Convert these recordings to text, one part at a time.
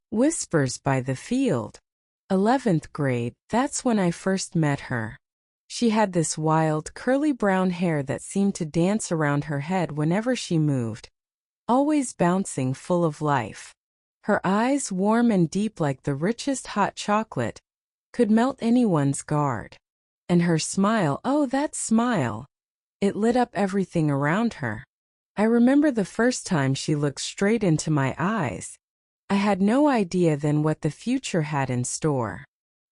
Whispers by the Field. 11th grade, that's when I first met her. She had this wild, curly brown hair that seemed to dance around her head whenever she moved, always bouncing, full of life. Her eyes, warm and deep like the richest hot chocolate, could melt anyone's guard. And her smile, oh, that smile! It lit up everything around her. I remember the first time she looked straight into my eyes. I had no idea then what the future had in store.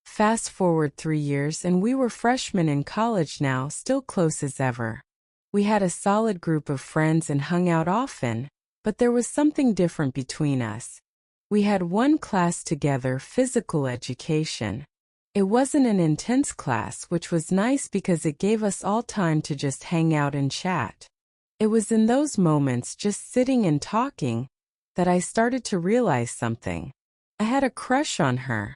Fast forward 3 years and we were freshmen in college now, still close as ever. We had a solid group of friends and hung out often, but there was something different between us. We had one class together, physical education. It wasn't an intense class, which was nice because it gave us all time to just hang out and chat. It was in those moments, just sitting and talking, that I started to realize something. I had a crush on her.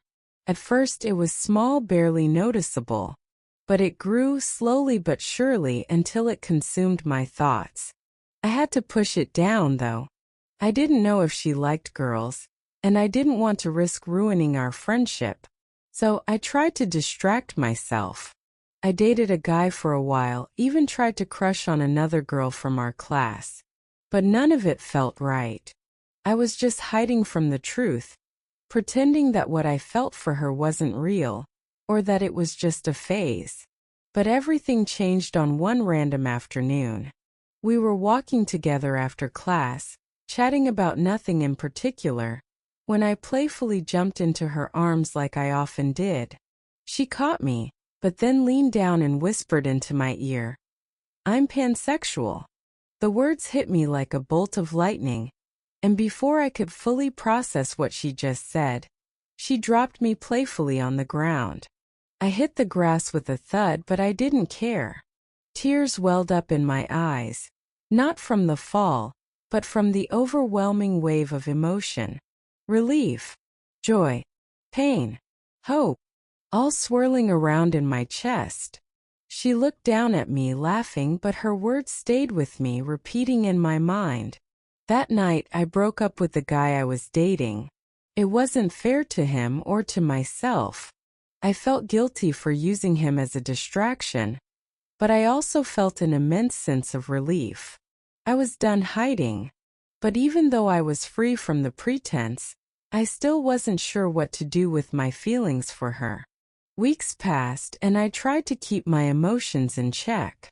At first it was small, barely noticeable, but it grew slowly but surely until it consumed my thoughts. I had to push it down, though. I didn't know if she liked girls, and I didn't want to risk ruining our friendship, so I tried to distract myself. I dated a guy for a while, even tried to crush on another girl from our class, but none of it felt right. I was just hiding from the truth, pretending that what I felt for her wasn't real, or that it was just a phase. But everything changed on one random afternoon. We were walking together after class, chatting about nothing in particular, when I playfully jumped into her arms like I often did. She caught me, but then leaned down and whispered into my ear, "I'm pansexual." The words hit me like a bolt of lightning, and before I could fully process what she just said, she dropped me playfully on the ground. I hit the grass with a thud, but I didn't care. Tears welled up in my eyes, not from the fall, but from the overwhelming wave of emotion. Relief, joy, pain, hope, all swirling around in my chest. She looked down at me laughing, but her words stayed with me, repeating in my mind. That night I broke up with the guy I was dating. It wasn't fair to him or to myself. I felt guilty for using him as a distraction, but I also felt an immense sense of relief. I was done hiding, but even though I was free from the pretense, I still wasn't sure what to do with my feelings for her. Weeks passed and I tried to keep my emotions in check.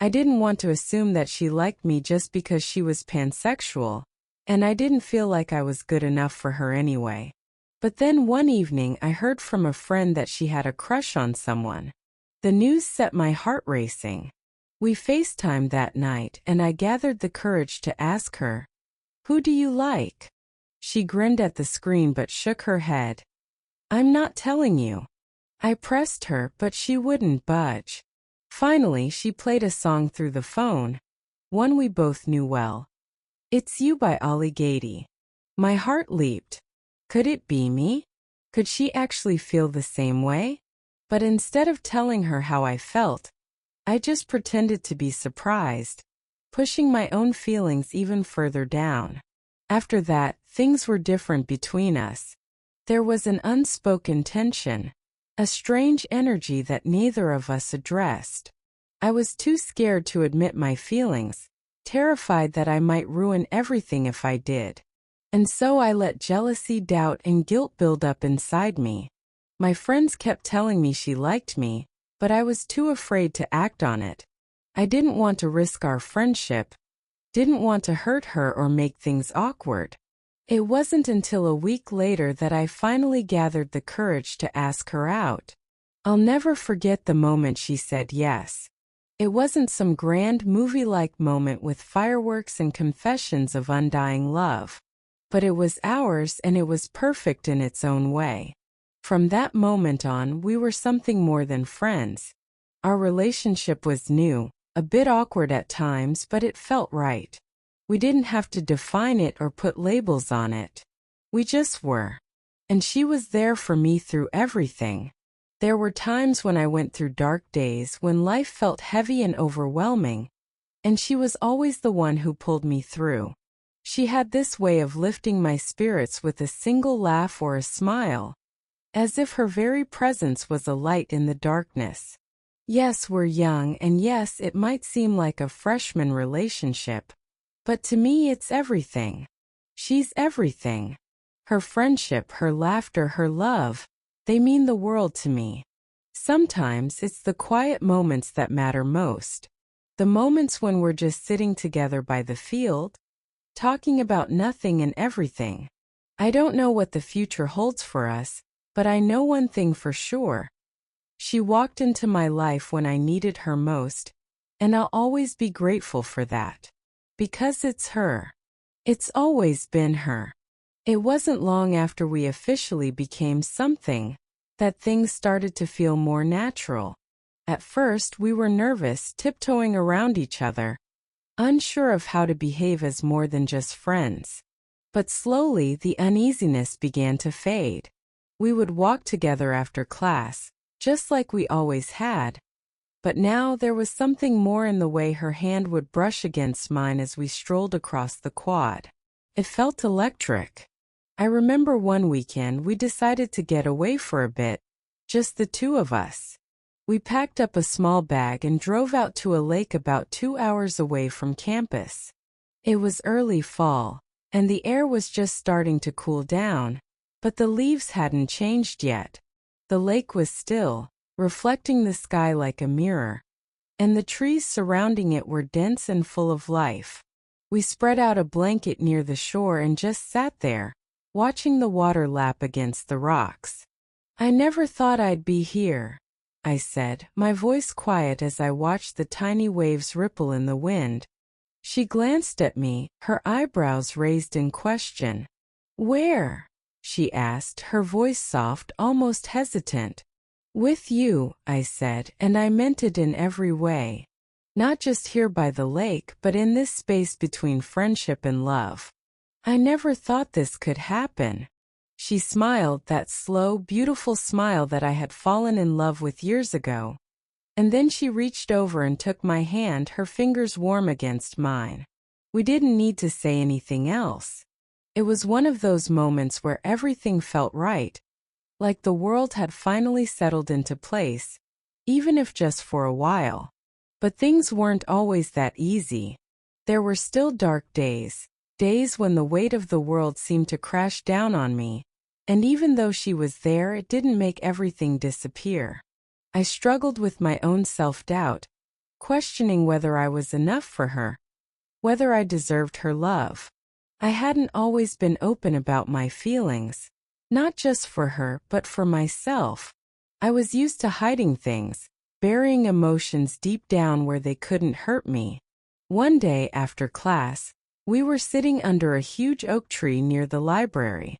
I didn't want to assume that she liked me just because she was pansexual, and I didn't feel like I was good enough for her anyway. But then one evening I heard from a friend that she had a crush on someone. The news set my heart racing. We FaceTimed that night and I gathered the courage to ask her, "Who do you like?" She grinned at the screen but shook her head. "I'm not telling you." I pressed her, but she wouldn't budge. Finally, she played a song through the phone, one we both knew well. "It's You" by Lgbtq. My heart leaped. Could it be me? Could she actually feel the same way? But instead of telling her how I felt, I just pretended to be surprised, pushing my own feelings even further down. After that, things were different between us. There was an unspoken tension, a strange energy that neither of us addressed. I was too scared to admit my feelings, terrified that I might ruin everything if I did. And so I let jealousy, doubt, and guilt build up inside me. My friends kept telling me she liked me, but I was too afraid to act on it. I didn't want to risk our friendship, didn't want to hurt her or make things awkward. It wasn't until a week later that I finally gathered the courage to ask her out. I'll never forget the moment she said yes. It wasn't some grand movie-like moment with fireworks and confessions of undying love, but it was ours and it was perfect in its own way. From that moment on, we were something more than friends. Our relationship was new, a bit awkward at times, but it felt right. We didn't have to define it or put labels on it. We just were. And she was there for me through everything. There were times when I went through dark days when life felt heavy and overwhelming, and she was always the one who pulled me through. She had this way of lifting my spirits with a single laugh or a smile, as if her very presence was a light in the darkness. Yes, we're young, and yes, it might seem like a freshman relationship, but to me it's everything. She's everything. Her friendship, her laughter, her love, they mean the world to me. Sometimes it's the quiet moments that matter most. The moments when we're just sitting together by the field, talking about nothing and everything. I don't know what the future holds for us, but I know one thing for sure. She walked into my life when I needed her most, and I'll always be grateful for that. Because it's her. It's always been her. It wasn't long after we officially became something that things started to feel more natural. At first, we were nervous, tiptoeing around each other, unsure of how to behave as more than just friends. But slowly, the uneasiness began to fade. We would walk together after class, just like we always had. But now there was something more in the way her hand would brush against mine as we strolled across the quad. It felt electric. I remember one weekend we decided to get away for a bit, just the two of us. We packed up a small bag and drove out to a lake about 2 hours away from campus. It was early fall, and the air was just starting to cool down, but the leaves hadn't changed yet. The lake was still, reflecting the sky like a mirror, and the trees surrounding it were dense and full of life. We spread out a blanket near the shore and just sat there, watching the water lap against the rocks. "I never thought I'd be here," I said, my voice quiet as I watched the tiny waves ripple in the wind. She glanced at me, her eyebrows raised in question. "Where?" she asked, her voice soft, almost hesitant. "With you," I said, and I meant it in every way. Not just here by the lake, but in this space between friendship and love. "I never thought this could happen." She smiled, that slow, beautiful smile that I had fallen in love with years ago. And then she reached over and took my hand, her fingers warm against mine. We didn't need to say anything else. It was one of those moments where everything felt right, like the world had finally settled into place, even if just for a while. But things weren't always that easy. There were still dark days, days when the weight of the world seemed to crash down on me, and even though she was there, it didn't make everything disappear. I struggled with my own self-doubt, questioning whether I was enough for her, whether I deserved her love. I hadn't always been open about my feelings, not just for her, but for myself. I was used to hiding things, burying emotions deep down where they couldn't hurt me. One day after class, we were sitting under a huge oak tree near the library.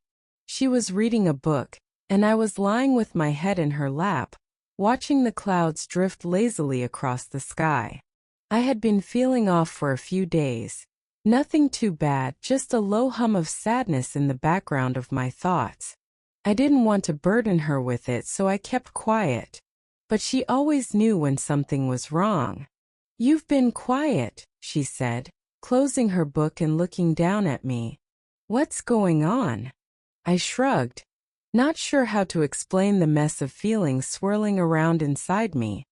She was reading a book, and I was lying with my head in her lap, watching the clouds drift lazily across the sky. I had been feeling off for a few days. Nothing too bad, just a low hum of sadness in the background of my thoughts. I didn't want to burden her with it, so I kept quiet. But she always knew when something was wrong. "You've been quiet," she said, closing her book and looking down at me. "What's going on?" I shrugged, not sure how to explain the mess of feelings swirling around inside me.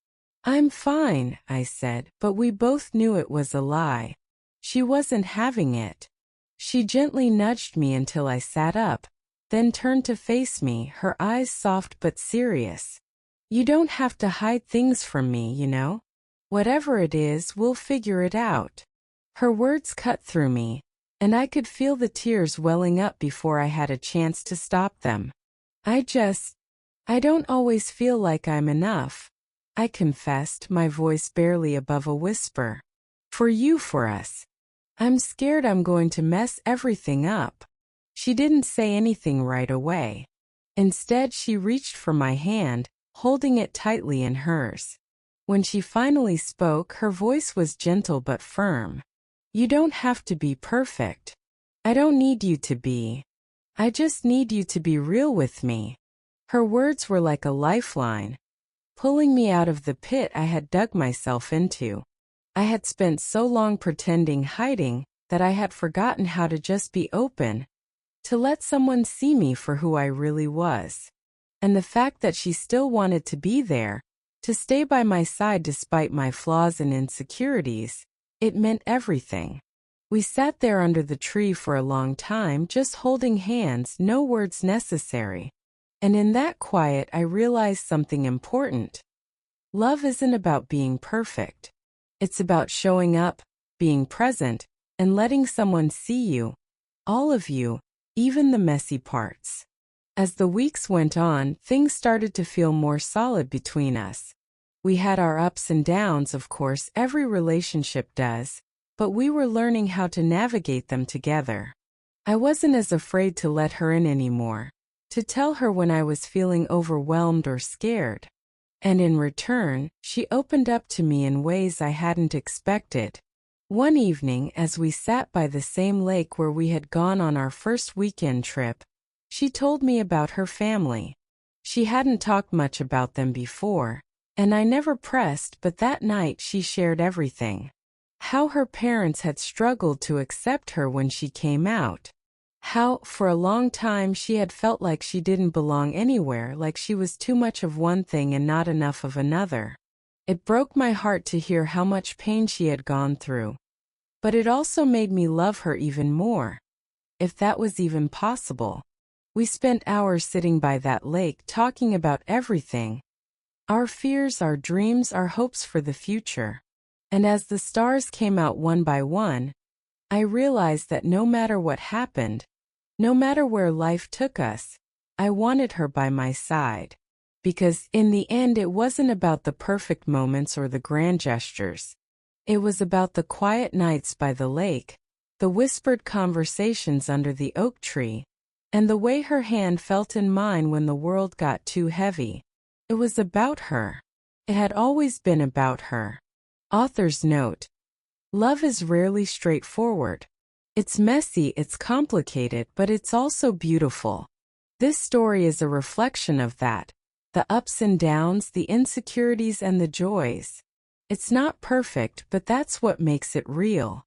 "I'm fine," I said, but we both knew it was a lie. She wasn't having it. She gently nudged me until I sat up, then turned to face me, her eyes soft but serious. "You don't have to hide things from me, you know. Whatever it is, we'll figure it out." Her words cut through me, and I could feel the tears welling up before I had a chance to stop them. I don't always feel like I'm enough," I confessed, my voice barely above a whisper. "For you, for us. I'm scared I'm going to mess everything up." She didn't say anything right away. Instead, she reached for my hand, holding it tightly in hers. When she finally spoke, her voice was gentle but firm. "You don't have to be perfect. I don't need you to be. I just need you to be real with me." Her words were like a lifeline, pulling me out of the pit I had dug myself into. I had spent so long pretending, hiding, that I had forgotten how to just be open, to let someone see me for who I really was. And the fact that she still wanted to be there, to stay by my side despite my flaws and insecurities, it meant everything. We sat there under the tree for a long time, just holding hands, no words necessary. And in that quiet, I realized something important. Love isn't about being perfect. It's about showing up, being present, and letting someone see you, all of you, even the messy parts. As the weeks went on, things started to feel more solid between us. We had our ups and downs, of course, every relationship does, but we were learning how to navigate them together. I wasn't as afraid to let her in anymore, to tell her when I was feeling overwhelmed or scared. And in return, she opened up to me in ways I hadn't expected. One evening, as we sat by the same lake where we had gone on our first weekend trip, she told me about her family. She hadn't talked much about them before, and I never pressed, but that night she shared everything. How her parents had struggled to accept her when she came out. How, for a long time, she had felt like she didn't belong anywhere, like she was too much of one thing and not enough of another. It broke my heart to hear how much pain she had gone through. But it also made me love her even more, if that was even possible. We spent hours sitting by that lake talking about everything. Our fears, our dreams, our hopes for the future. And as the stars came out one by one, I realized that no matter what happened, no matter where life took us, I wanted her by my side. Because in the end, it wasn't about the perfect moments or the grand gestures. It was about the quiet nights by the lake, the whispered conversations under the oak tree, and the way her hand felt in mine when the world got too heavy. It was about her. It had always been about her. Author's note: love is rarely straightforward. It's messy, it's complicated, but it's also beautiful. This story is a reflection of that. The ups and downs, the insecurities and the joys. It's not perfect, but that's what makes it real.